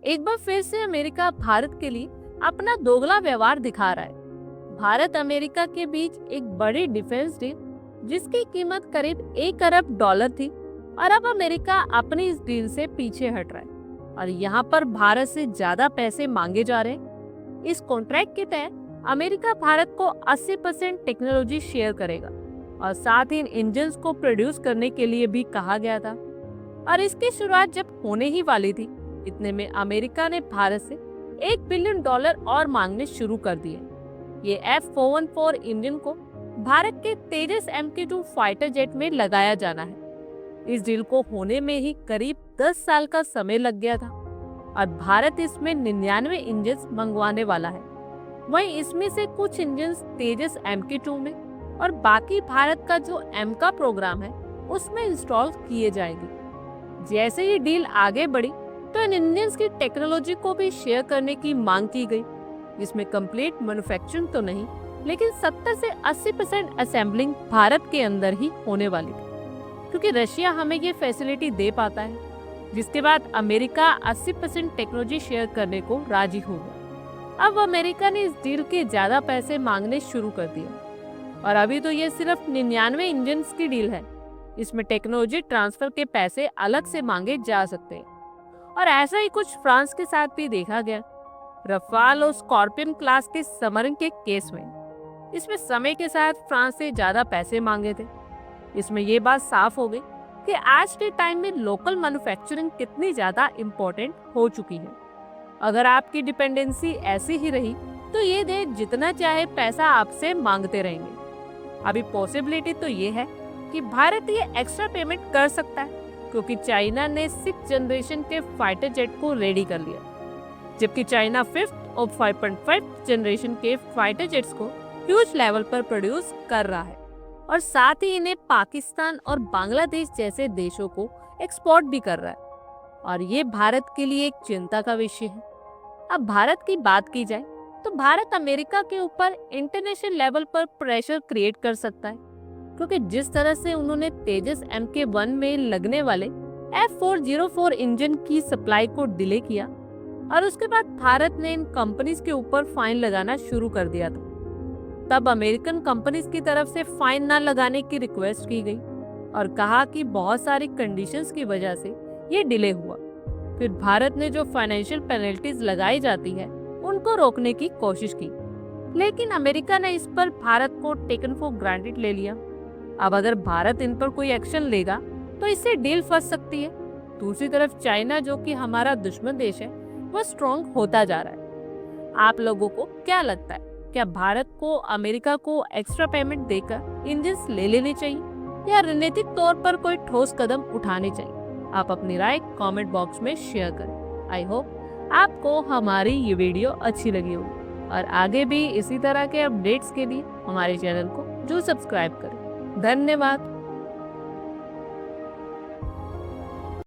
एक बार फिर से अमेरिका भारत के लिए अपना दोगला व्यवहार दिखा रहा है। भारत अमेरिका के बीच एक बड़ी डिफेंस डील जिसकी कीमत करीब 1 अरब डॉलर थी और अब अमेरिका अपनी इस डील से पीछे हट रहा है और यहाँ पर भारत से ज्यादा पैसे मांगे जा रहे हैं। इस कॉन्ट्रैक्ट के तहत अमेरिका भारत को 80% टेक्नोलॉजी शेयर करेगा और साथ ही इन इंजन्स को प्रोड्यूस करने के लिए भी कहा गया था। और इसकी शुरुआत जब होने ही वाली थी, इतने में अमेरिका ने भारत से $1 बिलियन और मांगने शुरू कर दिए। ये F414 इंजन को भारत के तेजस MK2 फाइटर जेट में लगाया जाना है। इस डील को होने में ही करीब 10 साल का समय लग गया था और भारत इसमें 99 इंजन मंगवाने वाला है। वहीं इसमें से कुछ इंजन तेजस MK2 में और बाकी भारत का जो M का प्रोग्राम है उसमें इंस्टॉल किए जाएंगे। जैसे ही डील आगे बढ़ी तो इन इंजन्स की टेक्नोलॉजी को भी शेयर करने की मांग की गई, जिसमें कंप्लीट मैन्युफैक्चरिंग तो नहीं लेकिन 70 से 80% असेंबलिंग भारत के अंदर ही होने वाली थी, क्योंकि रशिया हमें ये फैसिलिटी दे पाता है। जिसके बाद अमेरिका 80% टेक्नोलॉजी शेयर करने को राजी हो गया। अब अमेरिका ने इस डील के ज्यादा पैसे मांगने शुरू कर दिए और अभी तो ये सिर्फ 99 इंजन की डील है। इसमें टेक्नोलॉजी ट्रांसफर के पैसे अलग से मांगे जा सकते हैं और ऐसा ही कुछ फ्रांस के साथ भी देखा गया। रफाल और स्कॉर्पियन क्लास के समरन के केस में इसमें समय के साथ फ्रांस से ज्यादा पैसे मांगे थे। इसमें ये बात साफ हो गई कि आज के टाइम में लोकल मैन्युफैक्चरिंग कितनी ज्यादा इम्पोर्टेंट हो चुकी है। अगर आपकी डिपेंडेंसी ऐसी ही रही तो ये देश जितना चाहे पैसा आपसे मांगते रहेंगे। अभी पॉसिबिलिटी तो ये है कि भारत ये एक्स्ट्रा पेमेंट कर सकता है, क्योंकि चाइना ने 6th जनरेशन के फाइटर जेट को रेडी कर लिया, जबकि चाइना 5th और 5.5 जनरेशन के फाइटर जेट्स को ह्यूज लेवल पर प्रोड्यूस कर रहा है और साथ ही इन्हें पाकिस्तान और बांग्लादेश जैसे देशों को एक्सपोर्ट भी कर रहा है और ये भारत के लिए एक चिंता का विषय है। अब भारत की बात की जाए तो भारत अमेरिका के ऊपर इंटरनेशनल लेवल पर प्रेशर क्रिएट कर सकता है, क्योंकि जिस तरह से उन्होंने तेजस MK1 में लगने वाले F404 इंजन की सप्लाई को डिले किया और उसके बाद भारत ने इन कंपनीज के ऊपर फाइन लगाना शुरू कर दिया था। तब अमेरिकन कंपनीज की तरफ से फाइन न लगाने की रिक्वेस्ट की गई और कहा कि बहुत सारी कंडीशंस की वजह से ये डिले हुआ। फिर भारत ने जो फाइनेंशियल पेनल्टीज लगाई जाती है उनको रोकने की कोशिश की, लेकिन अमेरिका ने इस पर भारत को टेकन फॉर ग्रांटेड ले लिया। अब अगर भारत इन पर कोई एक्शन लेगा तो इससे डील फंस सकती है। दूसरी तरफ चाइना, जो कि हमारा दुश्मन देश है, वो स्ट्रॉन्ग होता जा रहा है। आप लोगों को क्या लगता है, क्या भारत को अमेरिका को एक्स्ट्रा पेमेंट देकर इंजन्स ले लेने चाहिए या रणनीतिक तौर पर कोई ठोस कदम उठाने चाहिए? आप अपनी राय कमेंट बॉक्स में शेयर करें। आई होप आपको हमारी ये वीडियो अच्छी लगी होगी और आगे भी इसी तरह के अपडेट्स के लिए हमारे चैनल को जरूर सब्सक्राइब करें। धन्यवाद।